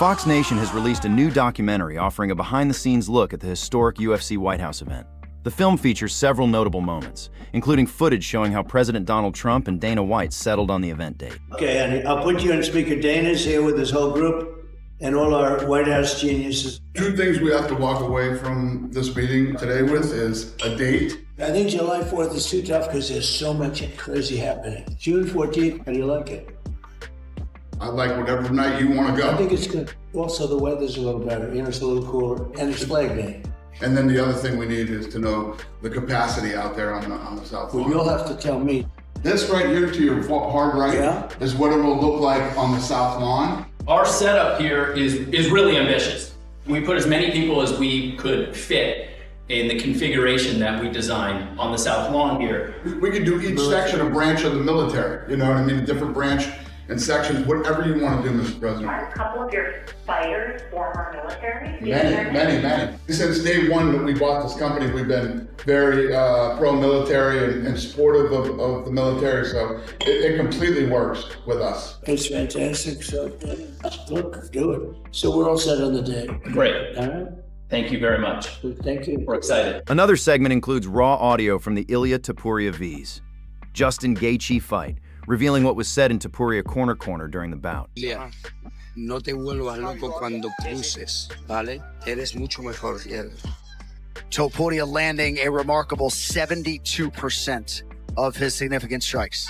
Fox Nation has released a new documentary offering a behind-the-scenes look at the historic UFC White House event. The film features several notable moments, including footage showing how President Donald Trump and Dana White settled on the event date. Okay, and I'll put you on speaker. Dana's here with his whole group and all our White House geniuses. Two things we have to walk away from this meeting today with is a date. I think July 4th is too tough because there's so much crazy happening. June 14th, how do you like it? I like whatever night you want to go. I think it's good. Also, the weather's a little better. You know, it's a little cooler, and it's Flag Day. And then the other thing we need is to know the capacity out there on the South Lawn. Well, you'll have to tell me. This right here to your hard right is what it will look like on the South Lawn. Our setup here is really ambitious. We put as many people as we could fit in the configuration that we designed on the South Lawn here. We could do each section a branch of the military. You know what I mean? A different branch and sections, whatever you want to do, Mr. President. Are a couple of your fighters former military? Many. Since day one that we bought this company, we've been very pro-military and supportive of the military, so it completely works with us. It's fantastic, so look, do it. So we're all set on the day. Great. All right? Thank you very much. Thank you. We're excited. Another segment includes raw audio from the Ilia Topuria V's Justin Gaethje fight, revealing what was said in Topuria Corner during the bout. Ilia, no te vuelvas loco cuando cruces, ¿vale? Eres mucho mejor. Topuria landing a remarkable 72% of his significant strikes.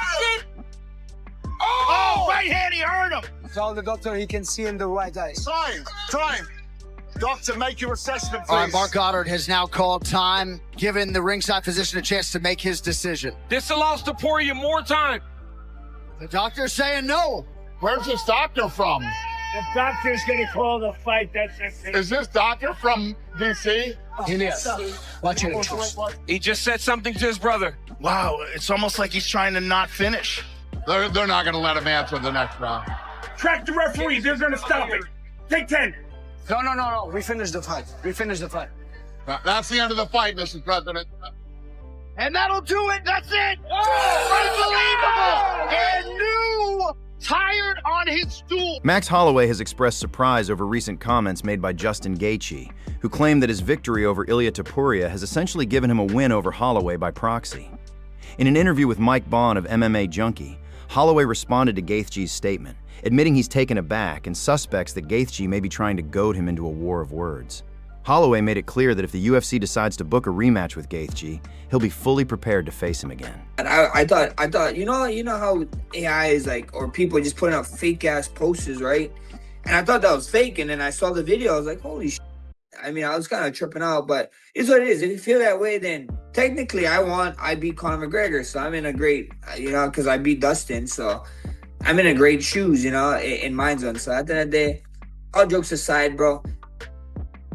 Oh, right hand, he hurt him. Tell the doctor he can see in the right eye. Time. Doctor, make your assessment, please. All right, Mark Goddard has now called time, giving the ringside physician a chance to make his decision. This allows Topuria more time. The doctor's saying no. Where's this doctor from? The doctor's gonna call the fight. That's it. Is this doctor from DC? Yes. Watch it. He just said something to his brother. Wow, it's almost like he's trying to not finish. They're not gonna let him answer the next round. Track the referee. They're gonna stop it. Take 10. No. We finished the fight. That's the end of the fight, Mr. President. And that'll do it. That's it. Unbelievable. And new tired on his stool. Max Holloway has expressed surprise over recent comments made by Justin Gaethje, who claimed that his victory over Ilia Topuria has essentially given him a win over Holloway by proxy. In an interview with Mike Bond of MMA Junkie, Holloway responded to Gaethje's statement, admitting he's taken aback and suspects that Gaethje may be trying to goad him into a war of words. Holloway made it clear that if the UFC decides to book a rematch with Gaethje, he'll be fully prepared to face him again. I thought, you know how AI is like, or people just putting out fake ass posters, right? And I thought that was fake, and then I saw the video, I was like, holy shit. I mean, I was kind of tripping out, but it's what it is. If you feel that way, then technically I beat Conor McGregor, so I'm in a great, because I beat Dustin, so I'm in a great shoes, in my zone. So at the end of the day, all jokes aside, bro,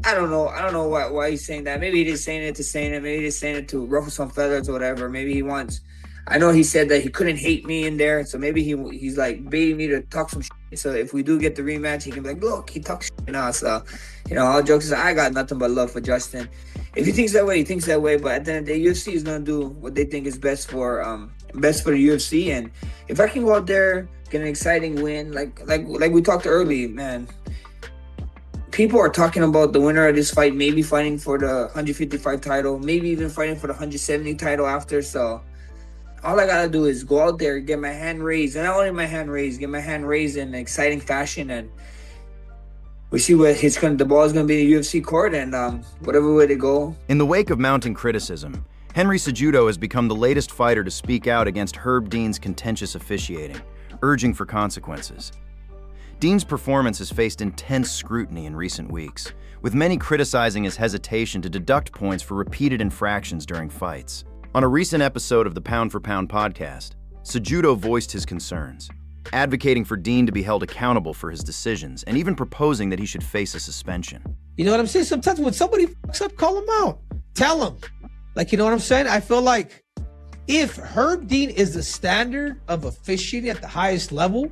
I don't know why he's saying that. Maybe he's saying it. Maybe he's saying it to ruffle some feathers or whatever. Maybe he wants. I know he said that he couldn't hate me in there, so maybe he's like baiting me to talk some shit. So if we do get the rematch, he can be like, look, he talks shit now. So, all jokes aside, I got nothing but love for Justin. If he thinks that way, he thinks that way. But at the end of the day, UFC is gonna do what they think is best for the UFC. And if I can go out there, get an exciting win, like we talked earlier, man. People are talking about the winner of this fight maybe fighting for the 155 title, maybe even fighting for the 170 title after. So all I gotta do is go out there, get my hand raised, and not only my hand raised, get my hand raised in an exciting fashion, and we see what the ball is gonna be in the UFC court, and whatever way they go. In the wake of mounting criticism, Henry Cejudo has become the latest fighter to speak out against Herb Dean's contentious officiating, urging for consequences. Dean's performance has faced intense scrutiny in recent weeks, with many criticizing his hesitation to deduct points for repeated infractions during fights. On a recent episode of the Pound for Pound podcast, Cejudo voiced his concerns, advocating for Dean to be held accountable for his decisions and even proposing that he should face a suspension. You know what I'm saying? Sometimes when somebody fucks up, call him out. Tell him. Like, you know what I'm saying? I feel like if Herb Dean is the standard of officiating at the highest level,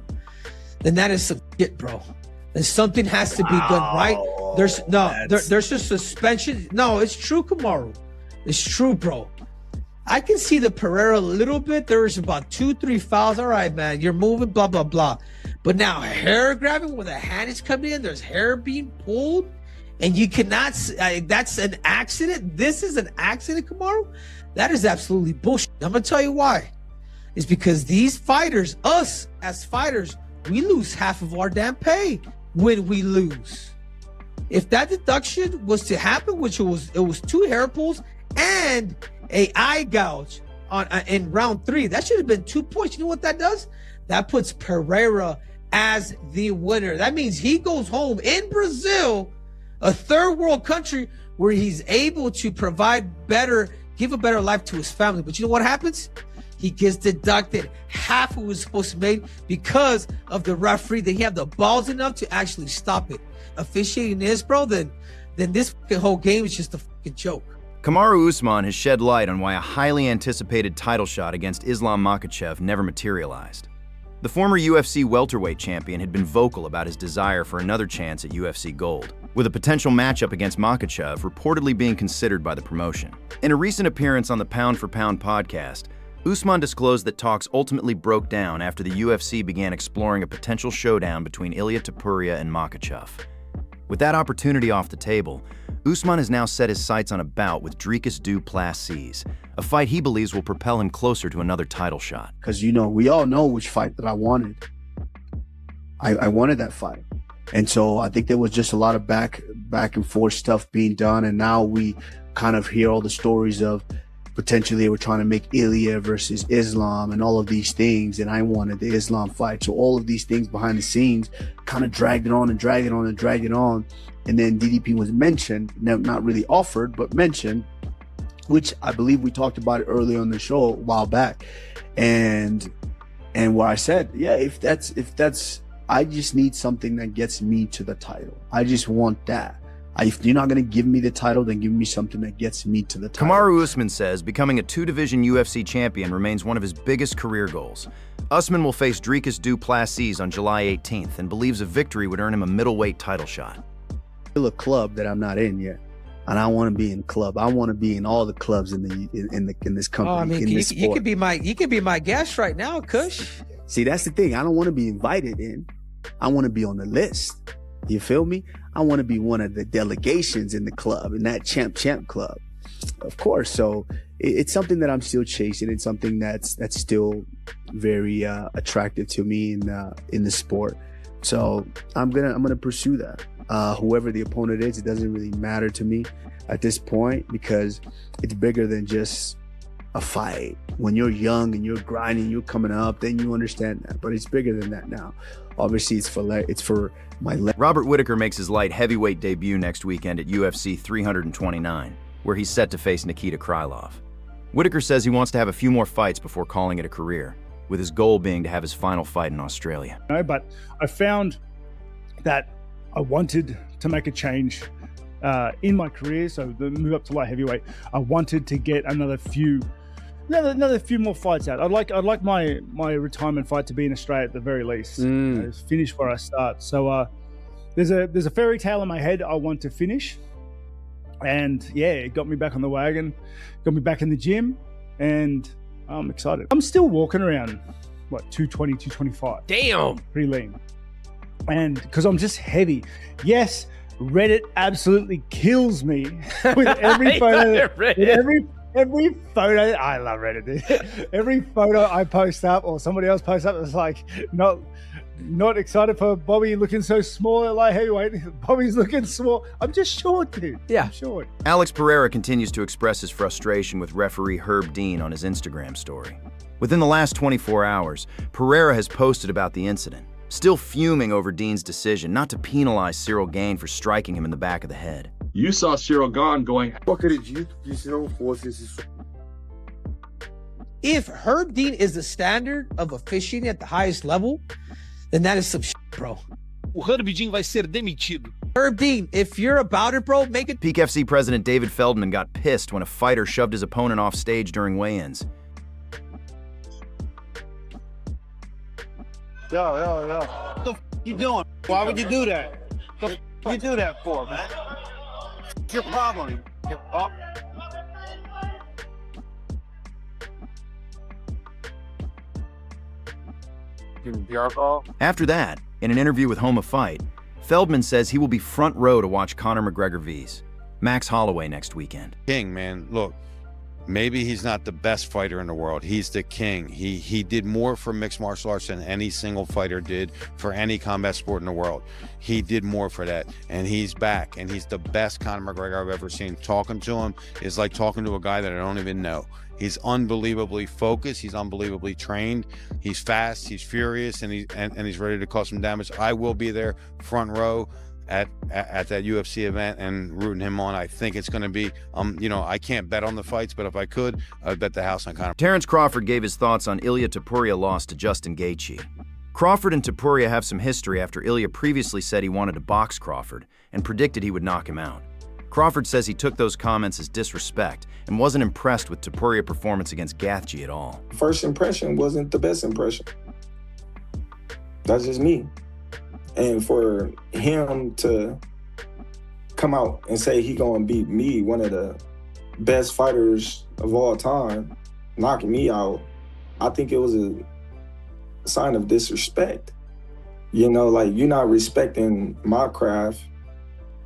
then that is some shit, bro. Then something has to be done right. There's a suspension. No, it's true, Kamaru. It's true, bro. I can see the Pereira a little bit. There's about 2-3 fouls. All right, man, you're moving, blah, blah, blah. But now hair grabbing where the hand is coming in, there's hair being pulled, and you cannot, that's an accident. This is an accident, Kamaru. That is absolutely bullshit. I'm gonna tell you why. It's because these fighters, us as fighters, we lose half of our damn pay when we lose. If that deduction was to happen, which it was 2 hair pulls and a eye gouge on in round 3, that should have been 2 points. You know what that does? That puts Pereira as the winner. That means he goes home in Brazil, a third world country, where he's able to provide give a better life to his family. But you know what happens? He gets deducted half of what was supposed to be made because of the referee. That he have the balls enough to actually stop it. Officiating this, bro, then this fucking whole game is just a fucking joke. Kamaru Usman has shed light on why a highly anticipated title shot against Islam Makhachev never materialized. The former UFC welterweight champion had been vocal about his desire for another chance at UFC Gold, with a potential matchup against Makhachev reportedly being considered by the promotion. In a recent appearance on the Pound for Pound podcast, Usman disclosed that talks ultimately broke down after the UFC began exploring a potential showdown between Ilia Topuria and Makhachev. With that opportunity off the table, Usman has now set his sights on a bout with Dricus du Plessis, a fight he believes will propel him closer to another title shot. Because, you know, we all know which fight that I wanted. I wanted that fight. And so I think there was just a lot of back and forth stuff being done. And now we kind of hear all the stories of potentially they were trying to make Ilia versus Islam and all of these things. And I wanted the Islam fight. So all of these things behind the scenes kind of dragged it on and dragged it on and dragged it on. And then DDP was mentioned, not really offered, but mentioned, which I believe we talked about it earlier on the show a while back. And where I said, yeah, if that's, I just need something that gets me to the title. I just want that. If you're not going to give me the title, then give me something that gets me to the title. Kamaru Usman says becoming a 2-division UFC champion remains one of his biggest career goals. Usman will face Dricus du Plessis on July 18th and believes a victory would earn him a middleweight title shot. Still a club that I'm not in yet, and I want to be in club. I want to be in all the clubs in this company. Oh, I mean, in this sport. you could be my guest right now, Kush. See, that's the thing. I don't want to be invited in. I want to be on the list. You feel me? I want to be one of the delegations in the club, in that champ club, of course. So it's something that I'm still chasing. It's something that's still very attractive to me in the sport. So I'm gonna pursue that. Whoever the opponent is, it doesn't really matter to me at this point, because it's bigger than just a fight. When you're young and you're grinding, you're coming up, then you understand that. But it's bigger than that now. Obviously, it's for my Robert Whittaker makes his light heavyweight debut next weekend at UFC 329, where he's set to face Nikita Krylov. Whittaker says he wants to have a few more fights before calling it a career, with his goal being to have his final fight in Australia. But I found that I wanted to make a change in my career, so the move up to light heavyweight. I wanted to get another few more fights out. I'd like my retirement fight to be in Australia at the very least. Finish where I start. So there's a fairy tale in my head I want to finish, and yeah, it got me back on the wagon, got me back in the gym, and I'm excited. I'm still walking around 220, 225. Damn, pretty lean. And because I'm just heavy. Yes, Reddit absolutely kills me with every photo. Every photo, I love Reddit, dude. Every photo I post up or somebody else posts up, it's like not excited for Bobby looking so small at light heavyweight. Bobby's looking small. I'm just short, dude. Yeah, I'm short. Alex Pereira continues to express his frustration with referee Herb Dean on his Instagram story. Within the last 24 hours, Pereira has posted about the incident, still fuming over Dean's decision not to penalize Cyril Gane for striking him in the back of the head. You saw Cyril Gane going... If Herb Dean is the standard of officiating at the highest level, then that is some shit, bro. O Herb Dean vai ser demitido. Herb Dean, if you're about it, bro, make it... Peak FC president David Feldman got pissed when a fighter shoved his opponent off stage during weigh-ins. Yo. What the f you doing? Why would you do that? What the f you do that for, man? What's your problem? fucking PR call. After that, in an interview with Home of Fight, Feldman says he will be front row to watch Conor McGregor vs. Max Holloway next weekend. King, man, look, maybe he's not the best fighter in the world. He's the king. He did more for mixed martial arts than any single fighter did for any combat sport in the world. He did more for that, and he's back, and he's the best Conor McGregor I've ever seen. Talking to him is like talking to a guy that I don't even know. He's unbelievably focused. He's unbelievably trained. He's fast. He's furious, and he's ready to cause some damage. I will be there, front row, at that UFC event and rooting him on. I think it's going to be, you know, I can't bet on the fights, but if I could, I'd bet the house on Conor. Terence Crawford gave his thoughts on Ilia Topuria loss to Justin Gaethje. Crawford and Topuria have some history after Ilia previously said he wanted to box Crawford and predicted he would knock him out. Crawford says he took those comments as disrespect and wasn't impressed with Topuria's performance against Gaethje at all. First impression wasn't the best impression. That's just me. And for him to come out and say he gonna beat me, one of the best fighters of all time, knocking me out, I think it was a sign of disrespect. You know, like, you're not respecting my craft,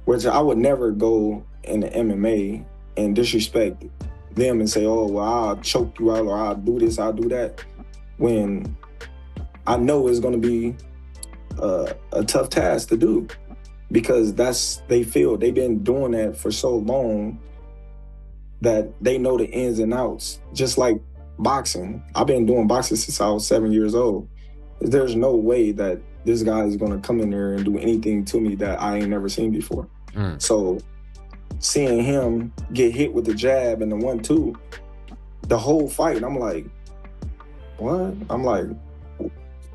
which I would never go in the MMA and disrespect them and say, oh, well, I'll choke you out or I'll do this, I'll do that, when I know it's gonna be a tough task to do, because they've been doing that for so long that they know the ins and outs. Just like boxing. I've been doing boxing since I was 7 years old. There's no way that this guy is gonna come in there and do anything to me that I ain't never seen before. So seeing him get hit with the jab and the 1-2, the whole fight, I'm like, what? I'm like,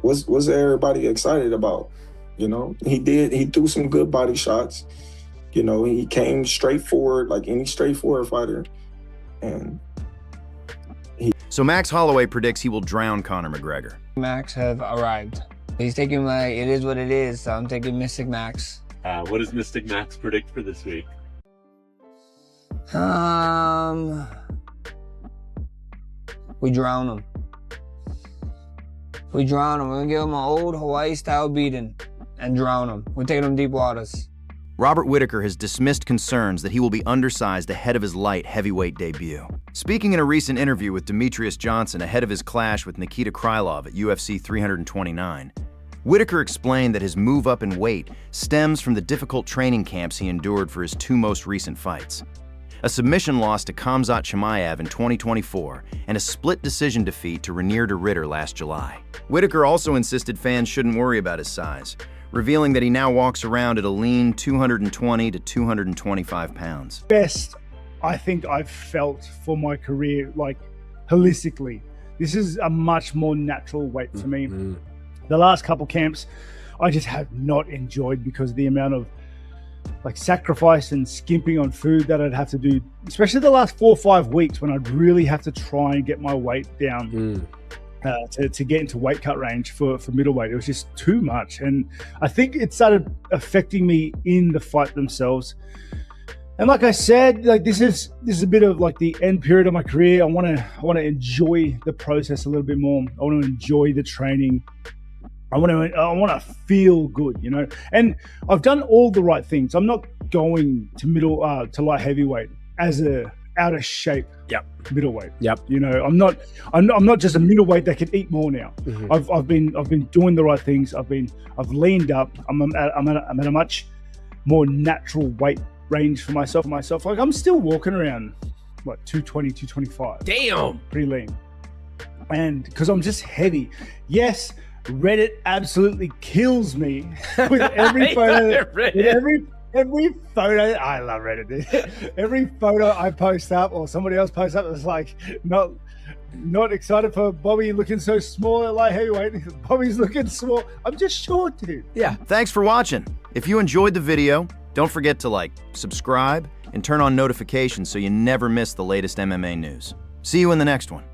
what's everybody excited about? You know, he threw some good body shots. You know, he came straight forward like any straightforward fighter. And so Max Holloway predicts he will drown Conor McGregor. Max have arrived. He's taking it is what it is, so I'm taking Mystic Max. What does Mystic Max predict for this week? We drown him. We drown him. We're gonna give him an old Hawaii-style beating and drown him. We're taking him deep waters. Robert Whittaker has dismissed concerns that he will be undersized ahead of his light heavyweight debut. Speaking in a recent interview with Demetrius Johnson ahead of his clash with Nikita Krylov at UFC 329, Whittaker explained that his move up in weight stems from the difficult training camps he endured for his two most recent fights. A submission loss to Khamzat Chimaev in 2024 and a split decision defeat to Renier de Ridder last July. Whittaker also insisted fans shouldn't worry about his size, revealing that he now walks around at a lean 220 to 225 pounds. Best I think I've felt for my career, like holistically. This is a much more natural weight for me. The last couple camps, I just have not enjoyed because of the amount of like sacrifice and skimping on food that I'd have to do, especially the last 4 or 5 weeks when I'd really have to try and get my weight down to get into weight cut range for middleweight. It was just too much. And I think it started affecting me in the fight themselves. And like I said, like this is a bit of like the end period of my career. I want to enjoy the process a little bit more. I want to enjoy the training. I want to feel good, you know. And I've done all the right things. I'm not going to to light heavyweight as a out of shape middleweight. You know, I'm not just a middleweight that can eat more now. I've been doing the right things. I've leaned up. I'm at a much more natural weight range for myself. Like I'm still walking around what 220, 225. Damn. Pretty lean. And because I'm just heavy. Yes, Reddit absolutely kills me with every photo. Every photo, I love Reddit, dude. Every photo I post up or somebody else posts up, it's like not excited for Bobby looking so small at light heavyweight. Bobby's looking small. I'm just short, dude. Yeah. Thanks for watching. If you enjoyed the video, don't forget to like, subscribe, and turn on notifications so you never miss the latest MMA news. See you in the next one.